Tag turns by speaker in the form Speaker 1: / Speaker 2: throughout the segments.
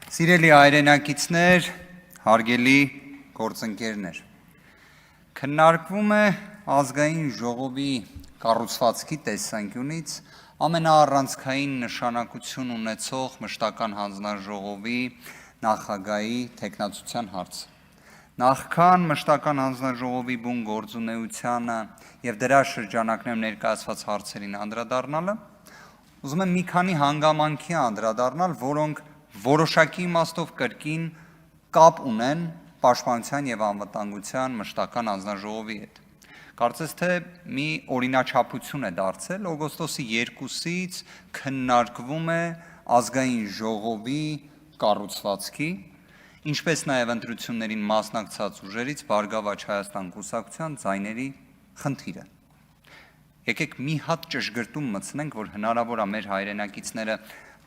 Speaker 1: Սիրելի հայրենակիցներ, հարգելի գործընկերներ, քննարկվում է ազգային ժողովի կառուցվածքի տեսանկյունից ամենաառանցքային նշանակություն ունեցող մշտական հանձնաժողովի նախագահի թեկնածության հարցը։ Նախքան մշտական հանձնաժողովի բուն գործունեությանը եւ դրա շրջանակներում ներկայացված հարցերին անդրադառնալը, ուզում եմ մի քանի հանգամանքի անդրադառնալ, որոնք որոշակի իմաստով կրկին կապ ունեն պաշտպանության եւ անվտանգության մշտական հանձնաժողովի հետ։ Կարծես թե մի օրինաչափություն է դարձել օգոստոսի 2-ից քննարկվում է ազգային ժողովի կառուցվածքի, ինչպես նաեւ ընտրություններին մասնակցած ուժերից Բարգավաճ Հայաստան կուսակցության ձայների խնդիրը։ Եկեք մի հատ ճշգրտում մտցնենք, որ հնարավոր է մեր հայրենակիցները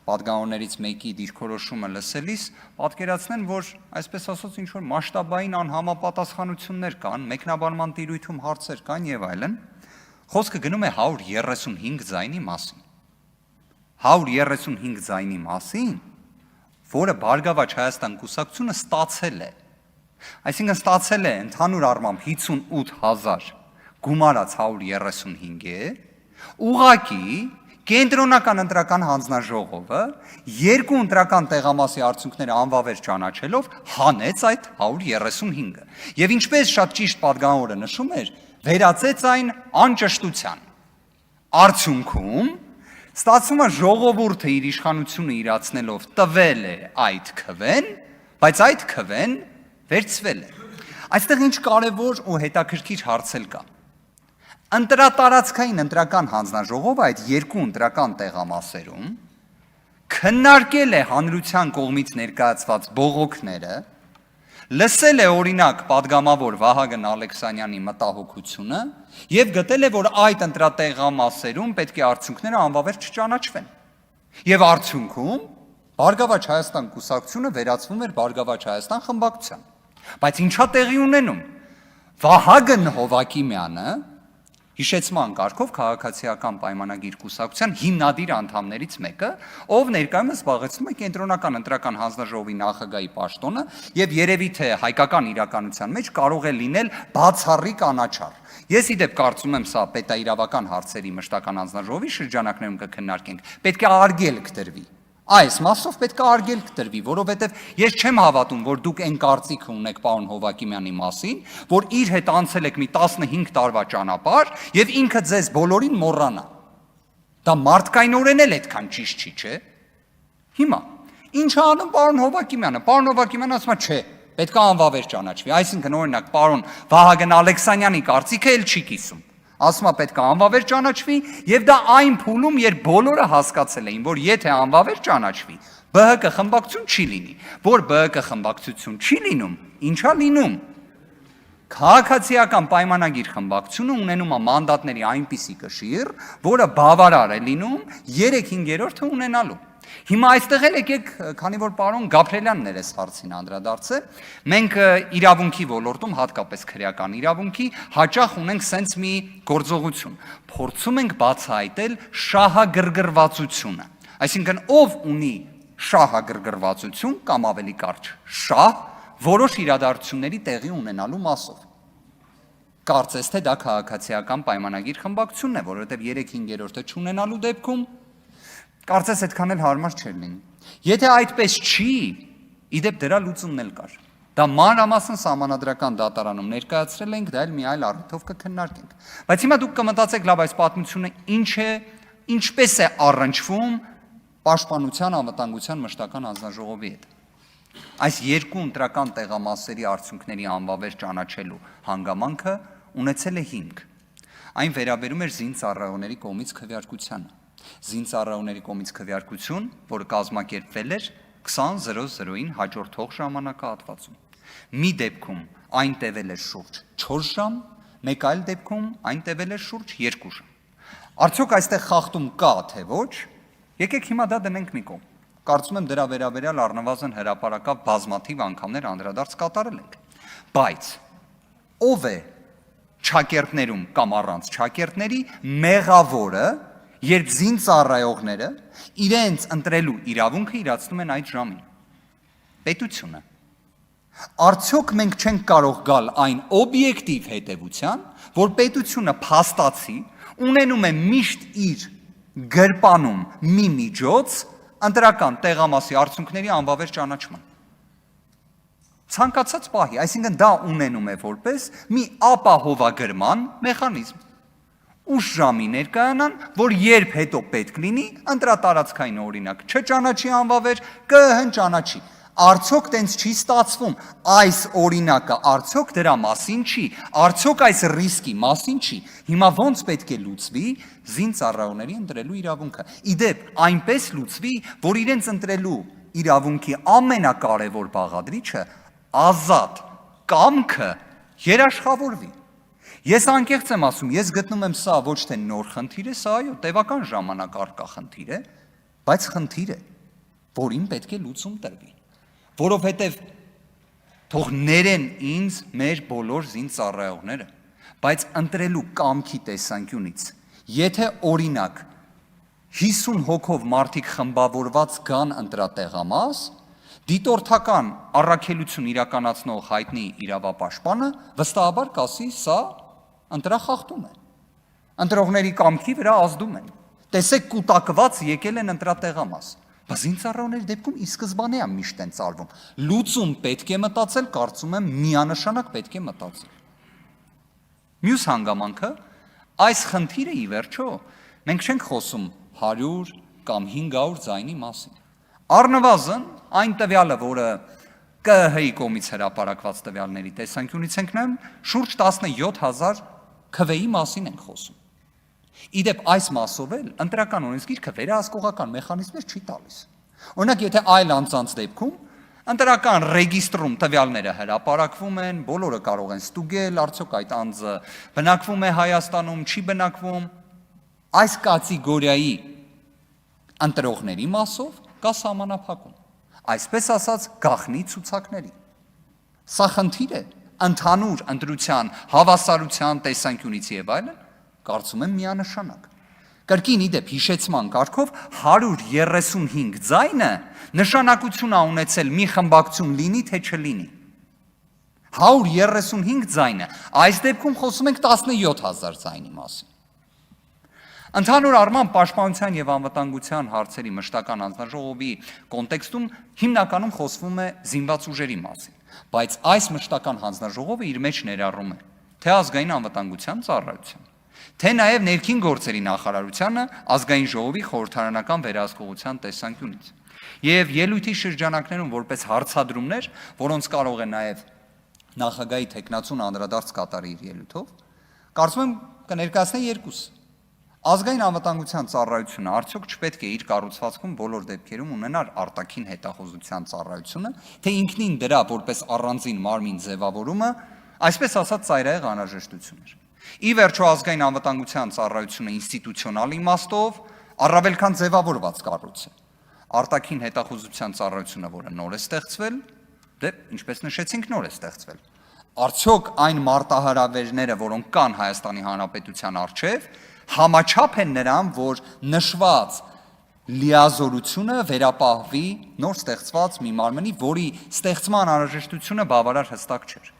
Speaker 1: պատգամավորներից մեկի դիրքորոշումը լսելիս պատկերացնեն, որ այսպես ասած ինչ որ մասշտաբային անհամապատասխանություններ կան, մեկնաբանման տիրույթում հարցեր կան եւ այլն։ Խոսքը գնում է 135 ձայնի մասին։ 135 ձայնի մասին, որը Բարգավաճ Հայաստան կուսակցությունը ստացել է։ Այսինքն ստացել է ընդհանուր առմամբ 58000 գումարած 135-է, ուղղակի Կենտրոնական ընտրական հանձնաժողովը երկու ընտրական տեղամասի արդյունքները անվավեր ճանաչելով հանեց այդ 135-ը եւ ինչպես շատ ճիշտ պատգամավորը նշում էր, վերածեց այն անճշտության։ Արդյունքում ստացվում է ժողովուրդը իր իշխանությունը իրացնելով տվել է այդ քվեն, բայց այդ քվեն վերցվել է։ Այստեղ ինչ կարևոր ու հետաքրքիր հարցել կա։ Ընտրատարածքային ընտրական հանձնաժողովը այդ երկու ընտրական տեղամասերում քննարկել է հանրության կողմից ներկայացված բողոքները, լսել է օրինակ պատգամավոր Վահագն Ալեքսանյանի մտահոգությունը եւ գտել է, որ այդ ընտրատեղամասերում պետք է արդյունքները անվավեր չճանաչվեն։ Եւ արդյունքում Բարգավաճ Հայաստան կուսակցությունը վերածվում էր Բարգավաճ Հայաստան խմբակցության։ Բայց ինչա տեղի ունենում։ Վահագն Հովակիմյանը հիշեցման կարգով քաղաքացիական պայմանագիր կուսակցության հիմնադիր անդամներից մեկը, ով ներկայումս զբաղեցնում է կենտրոնական ընտրական հանձնաժողովի նախագահի պաշտոնը եւ երևի թե հայկական իրականության մեջ կարող է լինել բացառիկ անաչառ։ Ես իդեպ կարծում եմ սա պետաիրավական հարցերի մշտական հանձնաժողովի շրջանակներում կքննարկենք, պետք է արգելք դրվի։ Այս մասով պետք է արգելք դրվի, որովհետև ես չեմ հավատում, որ դուք այն կարծիքը ունեք պարոն Հովակիմյանի մասին, որ իր հետ անցել եք մի 15 տարվա ճանապարհ եւ ինքը ձեզ բոլորին մոռանա։ Դա մարդկայնորեն էլ այդքան ճիշտ չի, չէ՞։ Հիմա ինչ անում պարոն Հովակիմյանը։ Պարոն Հովակիմյանը ասում է, չէ, պետք է անվավեր ճանաչվի։ Այսինքն օրինակ պարոն Վահագն Ալեքսանյանի կարծիքը էլ չի կիսում։ Ասում է պետք է անվավեր ճանաչվի եւ դա այն փուլում, երբ բոլորը հասկացել էին, որ եթե անվավեր ճանաչվի, ԲՀԿ խմբակցություն չի լինի, որ ԲՀԿ խմբակցություն չի լինում, ինչա լինում։ Քաղաքացիական պայմանագիր խմբակցությունը ունենում է մանդատների այնպիսի կշիռ, որը բավարար է լինում 3/5-ը ունենալու։ Հիմա այստեղ էլ եկեք, քանի որ պարոն Գաբրելյանն էր այս հարցին անդրադարձել, մենք իրավունքի ոլորտում, հատկապես քրեական իրավունքի, հաճախ ունենք սենց մի գործողություն։ Փորձում ենք բացահայտել շահագրգռվածությունը։ Այսինքն ով ունի շահագրգռվածություն կամ ավելի կարճ շահ, որոշ իրադարձությունների տեղի ունենալու մասով։ Կարծես թե դա քաղաքացիական պայմանագիր խմբակցությունն է, որովհետև 3/5-ը չունենալու դեպքում կարծես այդքան էլ հարմար չէր լինի։ Եթե այդպես չի, իդեպ դրա լուծումն էլ կար։ Դա մանրամասն սահմանադրական դատարանում ներկայացրել ենք, դա էլ մի այլ առիթով կքննարկենք։ Բայց հիմա դուք կմտածեք, լավ, այս պատմությունը ինչ է, ինչպես է առնչվում պաշտպանության անվտանգության մշտական հանձնաժողովի հետ։ Այս երկու ընտրական տեղամասերի արդյունքների անվավեր ճանաչելու հանգամանքը ունեցել է հիմք։ Այն վերաբերում էր զինծառայողների կողմից քվեարկությանը։ Զինծառայողների կողմից քվեարկություն, որը կազմակերպվել էր 20:00-ին հաջորդող ժամանակահատվածում։ Մի դեպքում այն տևել էր շուրջ 4 ժամ, մեկ այլ դեպքում այն տևել էր շուրջ 2 ժամ։ Արդյոք այստեղ խախտում կա, թե ոչ։ Եկեք հիմա դա դնենք մի կողմ։ Կարծում եմ դրա վերաբերյալ առնվազն հրապարակավ բազմաթիվ անգամներ անդրադարձ կատարել ենք։ Բայց ով է չակերտներում կամ առանց չակերտների մեղավորը, երբ զինծառայողները իրենց ընտրելու իրավունքը իրացնում են այդ ժամին։ պետությունը։ Արդյոք մենք չենք կարող գալ այն օբյեկտիվ հետևության, որ պետությունը փաստացի ունենում է միշտ իր գրպանում մի միջոց ընտրական տեղամասի արդյունքների անվավեր ճանաչման։ Ցանկացած պահի, այսինքն դա ունենում է որպես մի ապահովագրման մեխանիզմ։ Ուշ ժամի ներկայանան, որ երբ հետո պետք լինի, ընտրատարածքային օրինակ չճանաչի անվավեր, կհնճանաչի։ Արդյոք տենց չի ստացվում, այս օրինակը արդյոք դրա մասին չի, արդյոք այս ռիսկի մասին չի, հիմա ոնց պետք է լուծվի զինծառայողների ընտրելու իրավունքը։ Իդեպ, այնպես լուծվի, որ իրենց ընտրելու իրավունքի ամենակարևոր բաղադրիչը ազատ կամքը երաշխավորվի։ Ես անկեղծ եմ ասում, ես գտնում եմ սա ոչ թե նոր խնդիր է, սա այո, տևական ժամանակ առկա խնդիր է, բայց խնդիր է, որին պետք է լուծում տրվի, որովհետև թող ներեն ինձ մեր բոլոր զինծառայողները, բայց ընտրելու կամքի տեսանկյունից, եթե օրինակ 50 հոգով մարդիկ խմբավորված գան ընտրատեղամաս, դիտորդական առաքելություն իրականացնող հայտնի իրավապաշտպանը վստահաբար կասի, սա ընտրախախտում է, ընտրողների կամքի վրա ազդում են, տեսեք կուտակված եկել են ընտրատեղամաս, բայց զինծառայողների դեպքում ի սկզբանե է միշտ են ծարվում, լուծում պետք է մտածել, կարծում եմ միանշանակ պետք է մտածել։ Մյուս հանգամանքը, այս խնդիրը ի վերջո, մենք չենք խոսում 100 կամ 500 ձայնի մասին, առնվազն այն տվյալը, որը ԿՀ-ի կողմից հրապարակված տվյալների տեսանկյունից ենք նայում, շուրջ 17,000 քվեի մասին ենք խոսում։ Իդեպ այս մասով էլ ընտրական օրենսգիրքը վերահսկողական մեխանիզմներ չի տալիս։ Օրինակ, եթե այլ անձանց դեպքում ընտրական ռեգիստրում տվյալները հրապարակվում են, բոլորը կարող են ստուգել, արդյոք այդ անձը բնակվում է Հայաստանում, չի բնակվում, այս կատեգորիայի ընտրողների մասով կա սահմանափակում, այսպես ասած գաղտնի ցուցակների։ Սա խնդիր է ընդհանուր ընտրության հավասարության տեսանկյունից եւ այլն, կարծում եմ միանշանակ։ Կրկին իդեպ հիշեցման կարգով 135 ձայնը նշանակություն է ունեցել մի խմբակցություն լինի թե չլինի։ 135 ձայնը, այս դեպքում խոսում ենք 17,000 ձայնի մասին։ Ընդհանուր առմամբ պաշտպանության եւ անվտանգության հարցերի մշտական հանձնաժողովի կոնտեքստում հիմնականում խոսվում է զինված ուժերի մասին, բայց այս մշտական հանձնաժողովը իր մեջ ներառում է թե ազգային անվտանգության ծառայության, թե նաեւ ներքին գործերի նախարարությանը ազգային ժողովի խորհրդարանական վերահսկողության տեսանկյունից եւ ելույթի շրջանակներում որպես հարցադրումներ, որոնց կարող է նաեւ նախագահի տեխնացուն անդրադարձ կատարի իր ելույթով, կարծում եմ կներկայացնեն երկուս։ Ազգային անվտանգության ծառայությունը արդյոք չպետք է իր կառուցվածքում բոլոր դեպքերում ունենար արտաքին հետախուզության ծառայությունը, թե ինքնին դրա որպես առանձին մարմին ձևավորումը, այսպես ասած ծայրահեղ անհրաժեշտություն էր։ Ի վերջո ազգային անվտանգության ծառայությունը ինստիտուցիոնալ իմաստով առավել քան ձևավորված կառույց է։ Արտաքին հետախուզության ծառայությունը, որը նոր է ստեղծվել, դե ինչպես նշեցինք, նոր է ստեղծվել։ Արդյոք այն մարտահրավերները, որոնք կան Հայաստանի Հանրապետության առջև, համաչափ են նրան, որ նշված լիազորությունը վերապահվի նոր ստեղծված մի մարմնի, որի ստեղծման անհրաժեշտությունը բավարար հստակ չէր։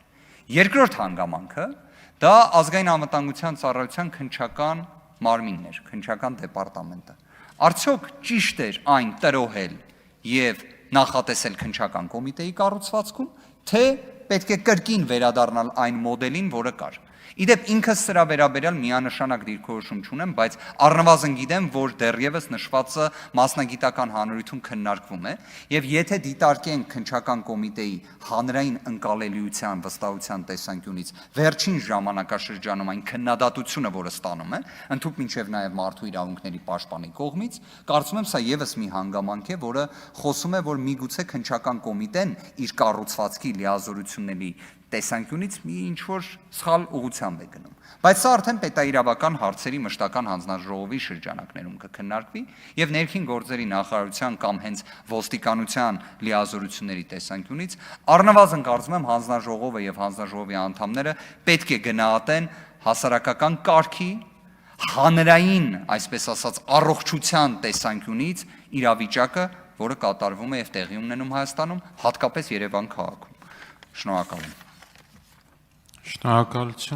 Speaker 1: Երկրորդ հանգամանքը դա ազգային անվտանգության ծառայության քննչական մարմինն էր, քննչական դեպարտամենտը։ Արդյոք ճիշտ էր այն տրոհել եւ նախատեսել քննչական կոմիտեի կառուցվածքում, թե պետք է կրկին վերադառնալ այն մոդելին, որը կար։ Իդեպ ինքս սրա վերաբերյալ միանշանակ դիրքորոշում չունեմ, բայց առնվազն գիտեմ, որ դեռևս նշվածը մասնագիտական հանրույթում քննարկվում է, եւ եթե դիտարկենք քննչական կոմիտեի հանրային ընկալելիության վստահության տեսանկյունից վերջին ժամանակաշրջանում այն քննադատությունը, որը ստանում է, ընդհանուր մինչև նաեւ մարդու իրավունքների պաշտպանի կողմից, կարծում եմ սա եւս մի հանգամանք է, որը խոսում է, որ միգուցե քննչական կոմիտեն իր կառուցվածքի լիազորությունների տեսանկյունից մի ինչ-որ սխալ ուղղությամբ է գնում։ Բայց սա արդեն պետաիրավական հարցերի մշտական հանձնաժողովի շրջանակներում կքննարկվի եւ ներքին գործերի նախարարության կամ հենց ոստիկանության լիազորությունների տեսանկյունից առնվազն կարծում եմ հանձնաժողովը եւ հանձնաժողովի անդամները պետք է գնահատեն հասարակական կարգի հանրային, այսպես ասած, առողջության տեսանկյունից իրավիճակը որը կատարվում է եւ տեղի ունենում Հայաստանում, հատկապես Երևան քաղաքում։ Շնորհակալ եմ։
Speaker 2: Շնորհակալություն։